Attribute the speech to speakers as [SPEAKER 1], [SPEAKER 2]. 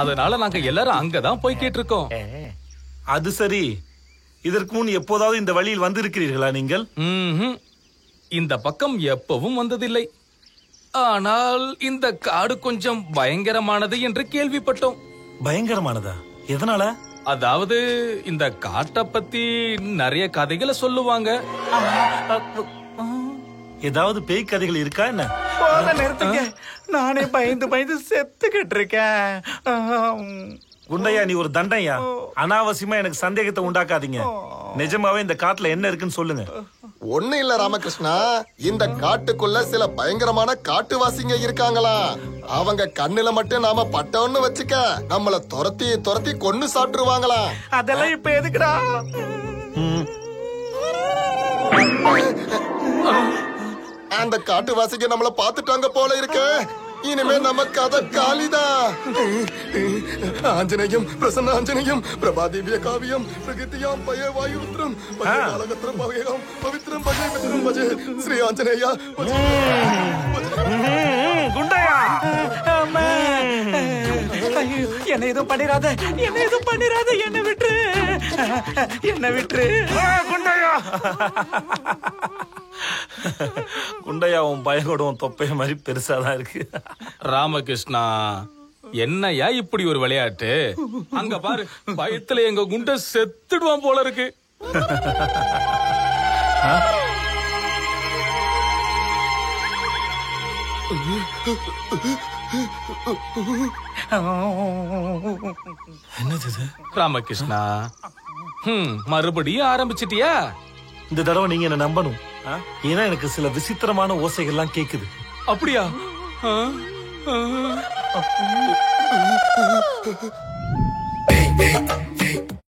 [SPEAKER 1] அதனால நாங்க எல்லாரும் அங்கதான் போய்கிட்டு இருக்கோம்.
[SPEAKER 2] அது சரி, இதற்கு முன் எப்போதாவது இந்த வழியில் வந்திருக்கிறீர்களா நீங்கள்?
[SPEAKER 1] இந்த பக்கம் எப்பவும் வந்ததில்லை. ஆனால் இந்த காடு கொஞ்சம் பயங்கரமானது என்று கேள்விப்பட்டோம்.
[SPEAKER 2] பயங்கரமானதா? எதனால?
[SPEAKER 1] அதாவது இந்த காட்டை பத்தி நிறைய கதைகளை சொல்லுவாங்க.
[SPEAKER 2] ஏதாவது பேய் கதைகள் இருக்கா என்ன?
[SPEAKER 3] நிறுத்துங்க, நானே பயந்து பயந்து செத்துக்கிட்டு இருக்கேன்.
[SPEAKER 2] குண்டையா, நீ ஒரு தண்டையா. அனாவசியமா எனக்கு சந்தேகத்தை உண்டாக்காதீங்க. நிஜமாவே இந்த காட்டுல என்ன இருக்குன்னு சொல்லுங்க.
[SPEAKER 4] ஒண்ணு இல்ல ராமகிருஷ்ணா, இந்த காட்டுக்குள்ள சில பயங்கரமான காட்டுவாசிங்க இருக்காங்களா. அவங்க கண்ணுல மட்டும் நாம பட்டோன்னு வச்சுக்க நம்மள துரத்தி துரத்தி கொன்னு சாப்பிட்டுருவாங்களா.
[SPEAKER 3] அதெல்லாம் இப்ப எதுக்குடா?
[SPEAKER 4] அந்த காட்டுவாசிங்க நம்மள பாத்துட்டாங்க போல இருக்கு. இனிமே நம்ம கதை காலிதான். ஆஞ்சநேயம் பிரசன்ன ஆஞ்சநேயம் பிரபாதிவ்ய காவியம் பிரகிருதியாம் பய வாயுத்ரம் பஜேகாலகத்ரம் பவயம் பவித்ரம் பஜே மித்ரம் பஜே ஸ்ரீ ஆஞ்சநேயா.
[SPEAKER 3] குண்டையா, என்ன எதுவும் பண்ணிராத, என்ன எதுவும் பண்ணிராத, என்ன விட்டுரு, என்ன விட்டுரு குண்டையா.
[SPEAKER 2] குண்டையா, உன் பயகோடும் தொப்பைய மாதிரி பெருசாதான் இருக்கு.
[SPEAKER 1] ராமகிருஷ்ணா, என்னையா இப்படி ஒரு விளையாட்டு? அங்க பாரு, பயத்துல எங்க குண்டை செத்துடுவான் போல இருக்கு.
[SPEAKER 2] என்னது இது?
[SPEAKER 1] ராமகிருஷ்ணா, மறுபடியும் ஆரம்பிச்சிட்டியா?
[SPEAKER 2] இந்த தடவை நீங்க என்ன நம்பணும். ஏன்னா எனக்கு சில விசித்திரமான ஓசைகள்லாம் கேக்குது.
[SPEAKER 1] அப்படியா?